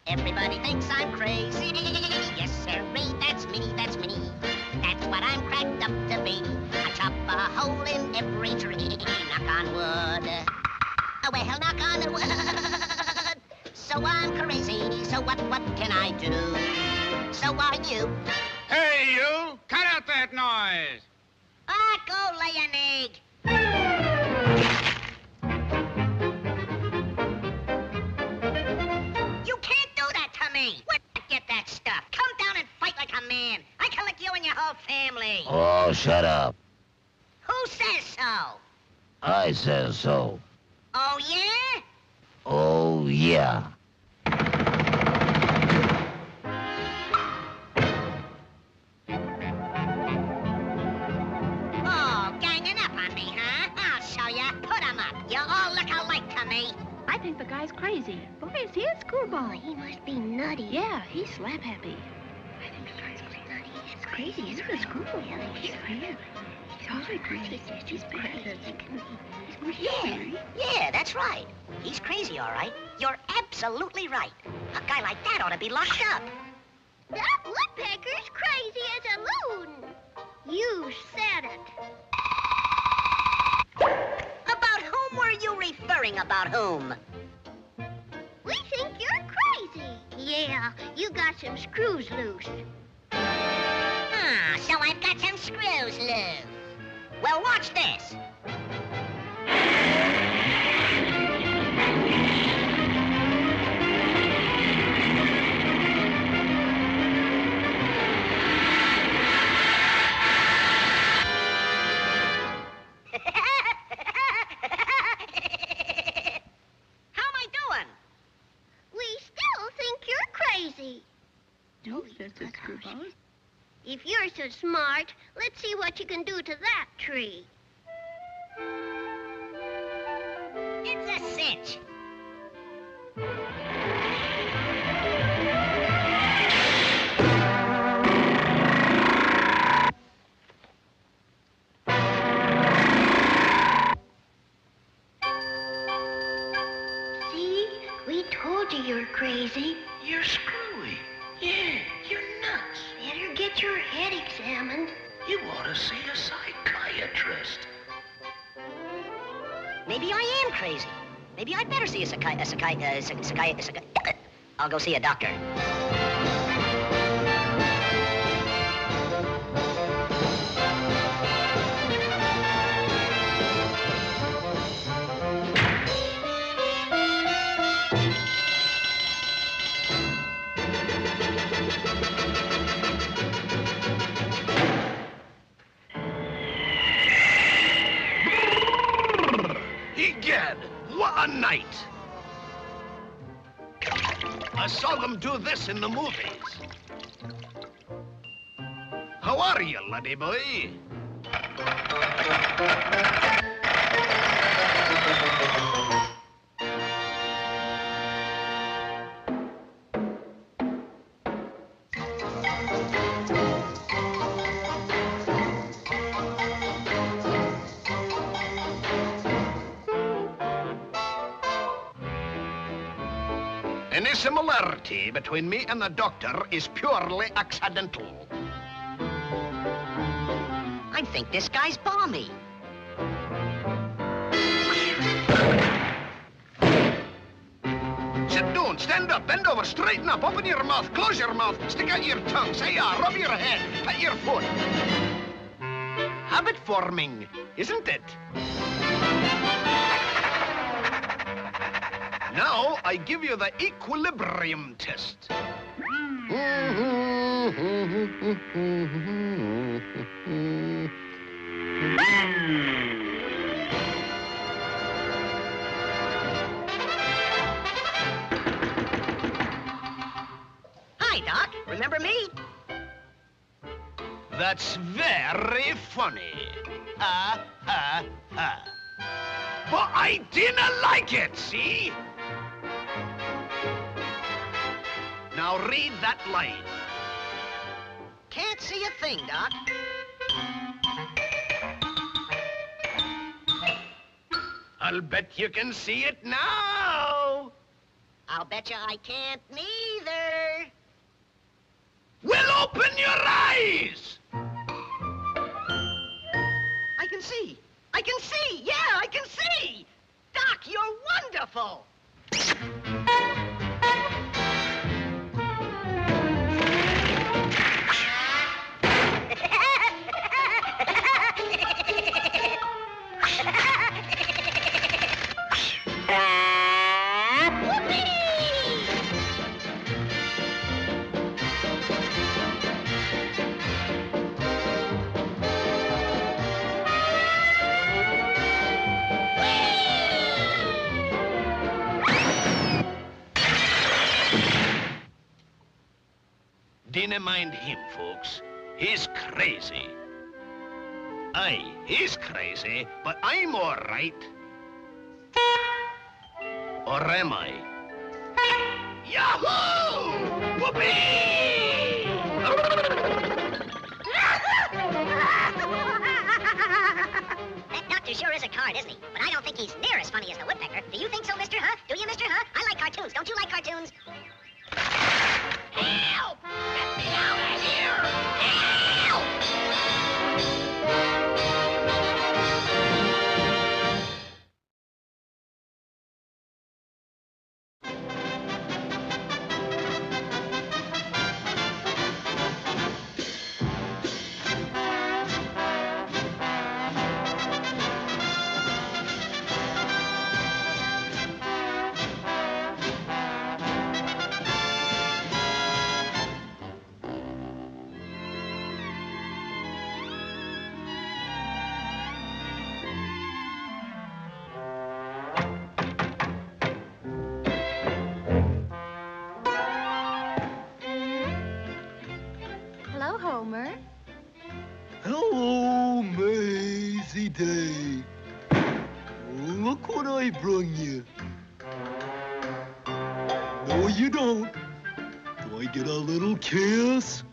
Everybody thinks I'm crazy. Yes, sirree, that's me, that's me. That's what I'm cracked up to be. I chop a hole in every tree. Knock on wood. Oh, well, knock on wood. So I'm crazy, so what can I do? So are you. Hey, you! Cut out that noise! Ah, go lay an egg. You can't do that to me. Where'd you get that stuff? Come down and fight like a man. I can lick you and your whole family. Oh, shut up. Who says so? I says so. Oh, yeah? Oh, yeah. Oh, ganging up on me, huh? I'll show ya. Put 'em up. You all look alike to me. I think the guy's crazy. Boy, is he a screwball. He must be nutty. Yeah, he's slap happy. I think the guy's nutty. He's crazy. He's a screwball. Yeah, He's weird. He's always crazy. He's bad. Yeah, that's right. He's crazy, all right. You're absolutely right. A guy like that ought to be locked up. That woodpecker's crazy as a loon. You said it. About whom were you referring? About whom? We think you're crazy. Yeah, you got some screws loose. Ah, so I've got some screws loose. Well, watch this. If you're so smart, let's see what you can do to that tree. It's a cinch. See? We told you you're crazy. You're screwy. Yeah, you're nuts. Better get your head examined. You ought to see a psychiatrist. Maybe I am crazy. Maybe I'd better see a I'll go see a doctor. Egad, what a night! I saw them do this in the movies. How are you, laddie boy? Any similarity between me and the doctor is purely accidental. I think this guy's balmy. Sit down, stand up, bend over, straighten up, open your mouth, close your mouth, stick out your tongue, say yeah, rub your head, pat your foot. Habit forming, isn't it? Now, I give you the equilibrium test. Hi, Doc. Remember me? That's very funny. But I didn't like it, see? Now read that line. Can't see a thing, Doc. I'll bet you can see it now. I'll bet you I can't neither. Well, open your eyes! I can see. I can see. Yeah, I can see. Doc, you're wonderful. Dinna mind him, folks. He's crazy. Aye, he's crazy, but I'm all right. Or am I? Yahoo! Whoopee! That doctor sure is a card, isn't he? But I don't think he's near as funny as the Woodpecker. Do you think so, Mr. Huh? Do you, Mr. Huh? I like cartoons. Don't you like cartoons? Help! Get me out of here! Help! Hello, Homer. Hello, Maisie Day. Look what I brung you. No, you don't. Do I get a little kiss?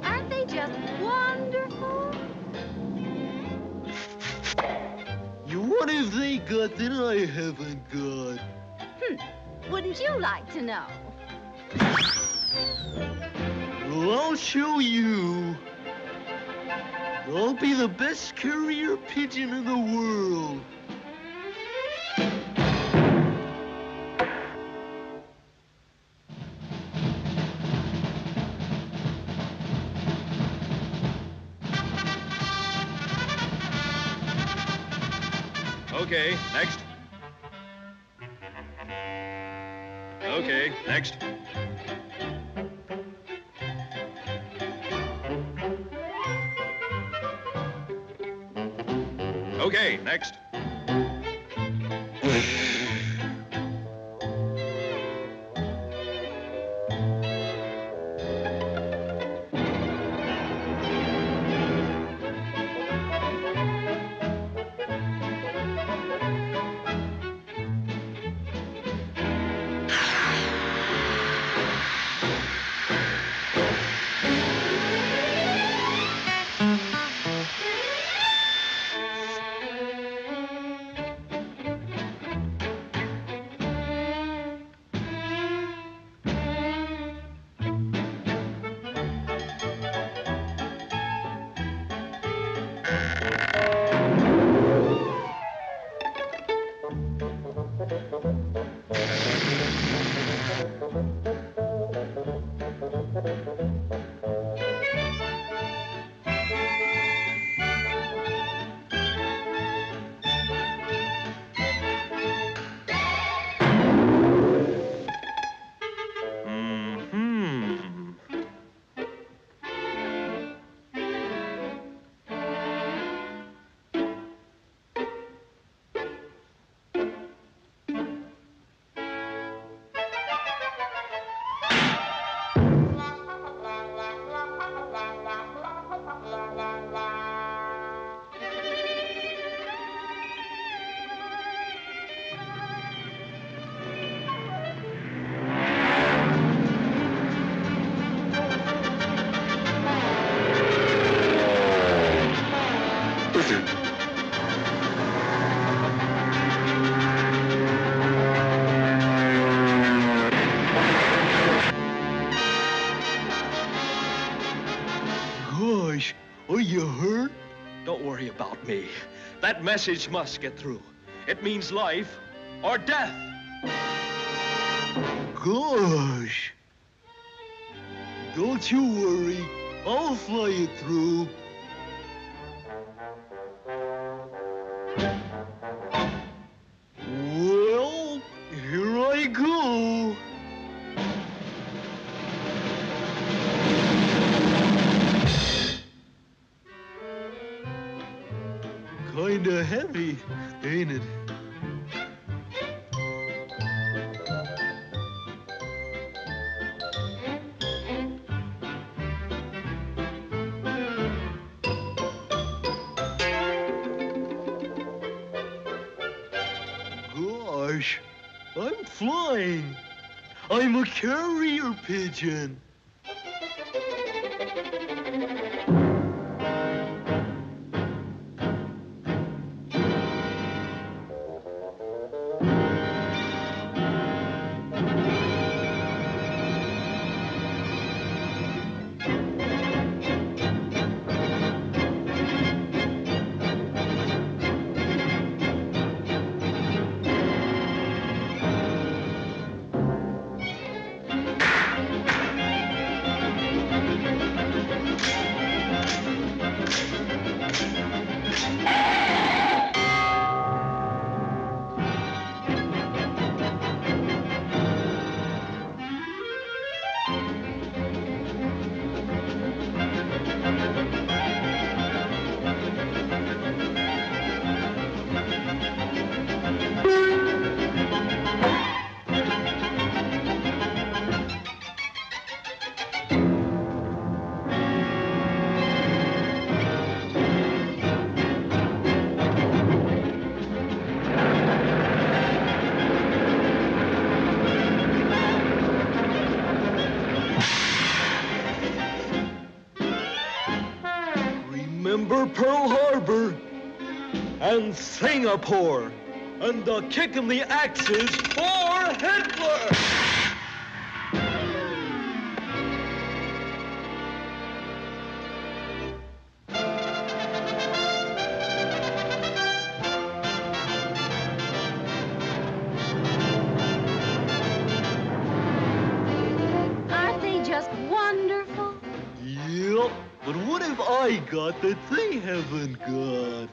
Aren't they just wonderful? What have they got that I haven't got? Wouldn't you like to know? Well, I'll show you. I'll be the best carrier pigeon in the world. Okay, next. Okay, next. Okay, next. That message must get through. It means life or death. Gosh. Don't you worry. I'll fly it through. Well, here I go. Kinda heavy, ain't it? Gosh, I'm flying. I'm a carrier pigeon. Remember Pearl Harbor and Singapore and the kick in the axes for Hitler! Aren't they just wonderful? Yep, but what have I got that they haven't got?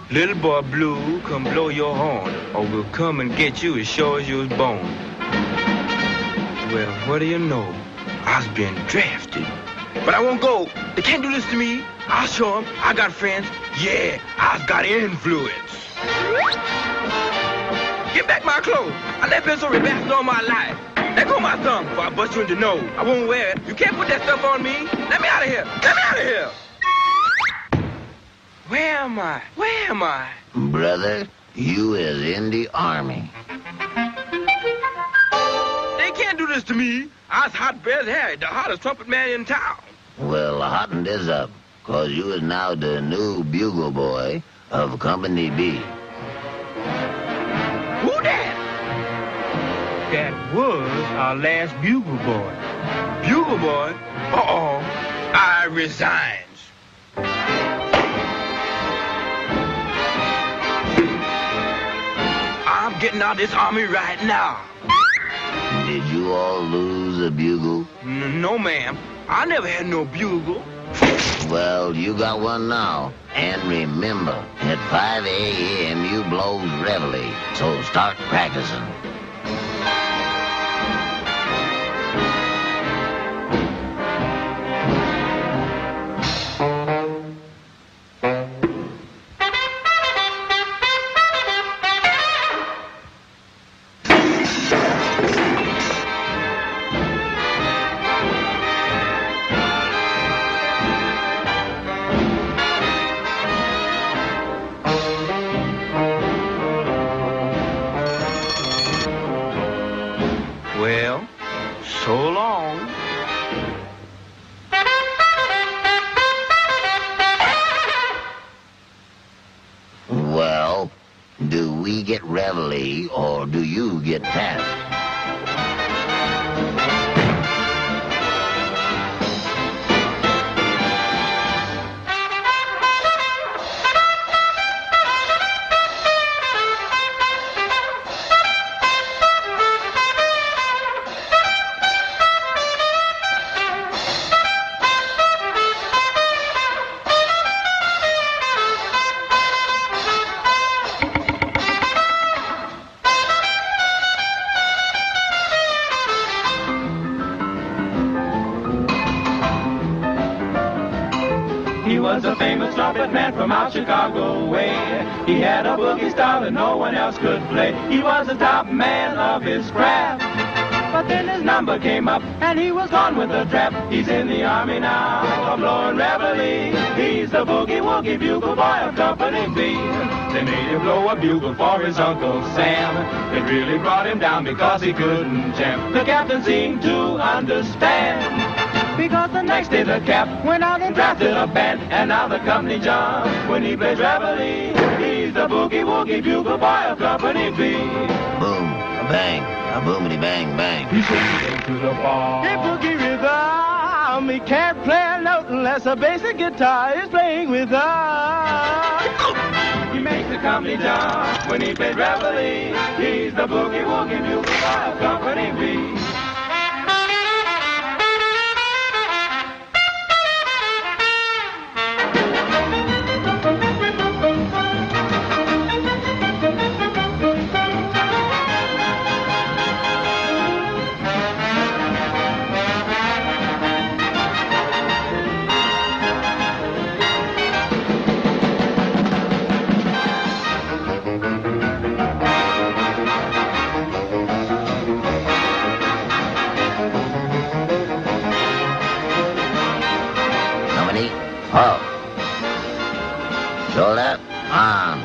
Little boy Blue, come blow your horn, or we'll come and get you as sure as you was born. Well, what do you know? I's been drafted. But I won't go. They can't do this to me. I'll show them. I got friends. Yeah, I's got influence. Give back my clothes. I left been so rebellious all my life. Let go my thumb before I bust you in the nose. I won't wear it. You can't put that stuff on me. Let me out of here. Let me out of here. Where am I? Where am I? Brother, you is in the army. They can't do this to me. I's Hot Bear's Harry, the hottest trumpet man in town. Well, hotten this up, 'cause you is now the new bugle boy of Company B. Who that? That was our last bugle boy. Bugle boy? Uh-oh. I resign. I'm getting out of this army right now. Did you all lose a bugle? No, ma'am. I never had no bugle. Well, you got one now. And remember, at 5 a.m. you blows reveille, so start practicing. Well, so long. Well, do we get reveille or do you get tapped? He was a famous trumpet man from out Chicago way. He had a boogie style that no one else could play. He was the top man of his craft. But then his number came up and he was gone with the trap. He's in the army now, blowing reveille. He's the boogie woogie bugle boy of Company B. They made him blow a bugle for his Uncle Sam. It really brought him down because he couldn't jam. The captain seemed to understand, because the next day the cap went out and drafted a band. And now the company jumps when he plays reveille. He's the boogie woogie bugle boy of Company B. Boom, a bang, a boomity bang bang. He goes to the bar. Hey, boogie rhythm, he can't play a note unless a basic guitar is playing with us. He makes the company jump when he plays reveille. He's the boogie woogie bugle boy of Company B. Up. Shoulder on.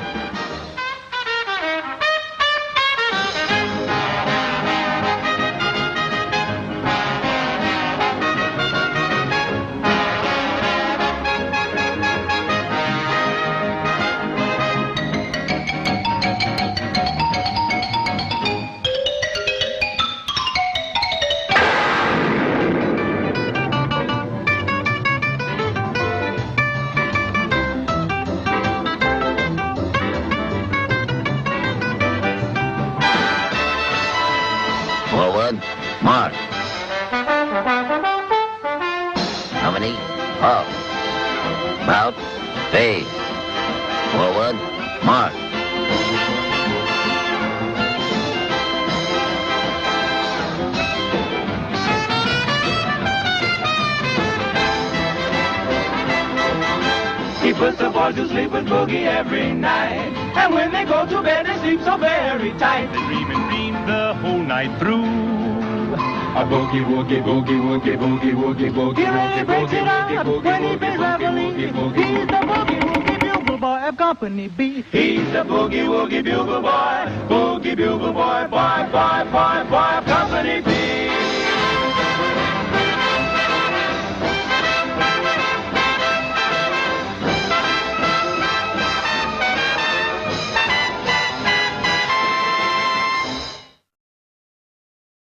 Forward, march. Company, up. Bout, fade. Forward, march. He puts the boys to sleep with Boogie every night. And when they go to bed, they sleep so very tight. They dream and dream the whole night through. A boogie, woogie, boogie, woogie, boogie, woogie, boogie, He really breaks it up when he plays reveille. He's the boogie woogie bugle boy of Company B. He's the boogie woogie bugle boy of Company B.